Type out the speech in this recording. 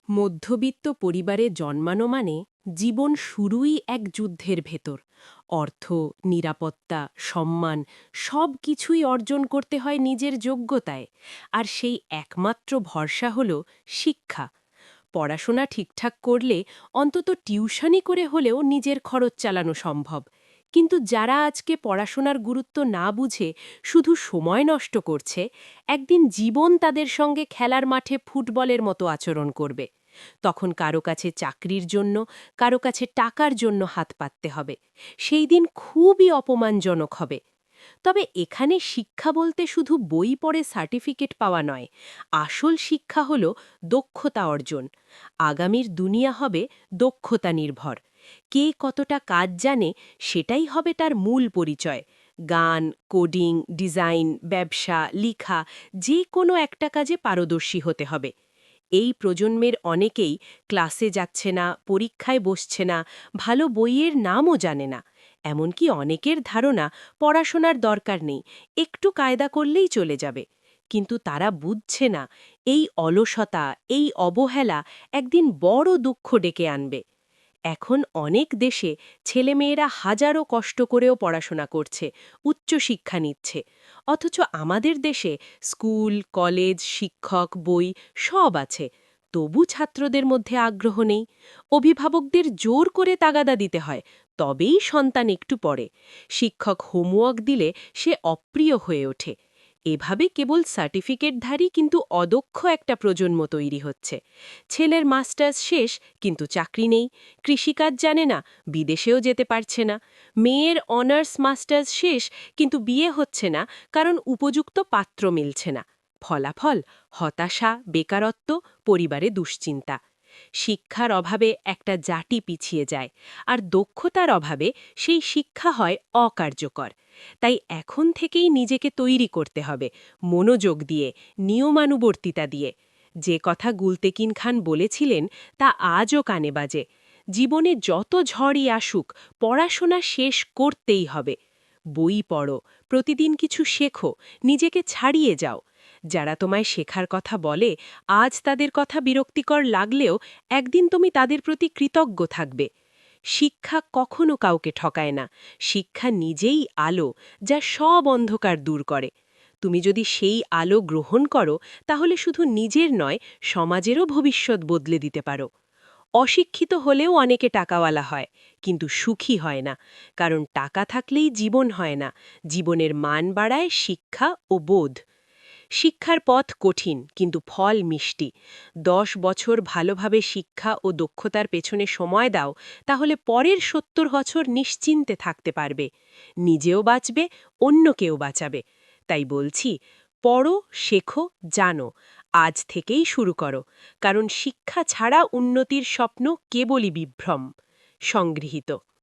মধ্যবিত্ত পরিবারে জন্মানো মানে জীবন শুরুই এক যুদ্ধের ভেতর। অর্থ, নিরাপত্তা, সম্মান সব কিছুই অর্জন করতে হয় নিজের যোগ্যতায়। আর সেই একমাত্র ভরসা হল শিক্ষা। পড়াশোনা ঠিকঠাক করলে অন্তত টিউশনি করে হলেও নিজের খরচ চালানো সম্ভব। কিন্তু যারা আজকে পড়াশোনার গুরুত্ব না বুঝে শুধু সময় নষ্ট করছে, একদিন জীবন তাদের সঙ্গে খেলার মাঠে ফুটবলের মতো আচরণ করবে। তখন কারো কাছে চাকরির জন্য, কারো কাছে টাকার জন্য হাত পাততে হবে। সেই দিন খুবই অপমানজনক হবে। তবে এখানে শিক্ষা বলতে শুধু বই পড়ে সার্টিফিকেট পাওয়া নয়। আসল শিক্ষা হল দক্ষতা অর্জন। আগামীর দুনিয়া হবে দক্ষতা নির্ভর। কে কতটা কাজ জানে সেটাই হবে তার মূল পরিচয়। গান, কোডিং, ডিজাইন, ব্যবসা, লিখা যে কোনো একটা কাজে পারদর্শী হতে হবে। এই প্রজন্মের অনেকেই ক্লাসে যাচ্ছে না, পরীক্ষায় বসছে না, ভালো বইয়ের নামও জানে না। এমনকি অনেকের ধারণা পড়াশোনার দরকার নেই, একটু কায়দা করলেই চলে যাবে। কিন্তু তারা বুঝছে না, এই অলসতা, এই অবহেলা একদিন বড় দুঃখ ডেকে আনবে। এখন অনেক দেশে ছেলেমেয়েরা হাজারো কষ্ট করেও পড়াশোনা করছে, উচ্চশিক্ষা নিচ্ছে। অথচ আমাদের দেশে স্কুল, কলেজ, শিক্ষক, বই সব আছে, তবু ছাত্রদের মধ্যে আগ্রহ নেই। অভিভাবকদের জোর করে তাগাদা দিতে হয়, তবেই সন্তান একটু পড়ে। শিক্ষক হোমওয়ার্ক দিলে সে অপ্রিয় হয়ে ওঠে। এভাবে কেবল সার্টিফিকেটধারী কিন্তু অদক্ষ একটা প্রজন্ম তৈরি হচ্ছে। ছেলের মাস্টার্স শেষ, কিন্তু চাকরি নেই। কৃষিকাজ জানে না, বিদেশেও যেতে পারছে না। মেয়ের অনার্স মাস্টার্স শেষ, কিন্তু বিয়ে হচ্ছে না, কারণ উপযুক্ত পাত্র মিলছে না। ফলাফল হতাশা, বেকারত্ব, পরিবারে দুশ্চিন্তা। শিক্ষার অভাবে একটা জাতি পিছিয়ে যায়, আর দক্ষতার অভাবে সেই শিক্ষা হয় অকার্যকর। তাই এখন থেকেই নিজেকে তৈরি করতে হবে, মনোযোগ দিয়ে, নিয়মানুবর্তিতা দিয়ে। যে কথা গুলতেকিন খান বলেছিলেন তা আজও কানে বাজে। জীবনে যত ঝড়ই আসুক, পড়াশোনা শেষ করতেই হবে। বই পড়ো, প্রতিদিন কিছু শেখো, নিজেকে ছাড়িয়ে যাও। যারা তোমায় শেখার কথা বলে, আজ তাদের কথা বিরক্তিকর লাগলেও একদিন তুমি তাদের প্রতি কৃতজ্ঞ থাকবে। শিক্ষা কখনো কাউকে ঠকায় না। শিক্ষা নিজেই আলো, যা সব অন্ধকার দূর করে। তুমি যদি সেই আলো গ্রহণ করো, তাহলে শুধু নিজের নয়, সমাজেরও ভবিষ্যৎ বদলে দিতে পারো। অশিক্ষিত হলেও অনেকে টাকাওয়ালা হয়, কিন্তু সুখী হয় না। কারণ টাকা থাকলেই জীবন হয় না, জীবনের মান বাড়ায় শিক্ষা ও বোধ। শিক্ষার পথ কঠিন, কিন্তু ফল মিষ্টি। 10 বছর ভালোভাবে শিক্ষা ও দক্ষতার পেছনে সময় দাও, তাহলে পরের 70 বছর নিশ্চিন্তে থাকতে পারবে। নিজেও বাঁচবে, অন্যকেও বাঁচাবে। তাই বলছি, পড়ো, শেখো, জানো। আজ থেকেই শুরু করো, কারণ শিক্ষা ছাড়া উন্নতির স্বপ্ন কেবলই বিভ্রম। সংগৃহীত।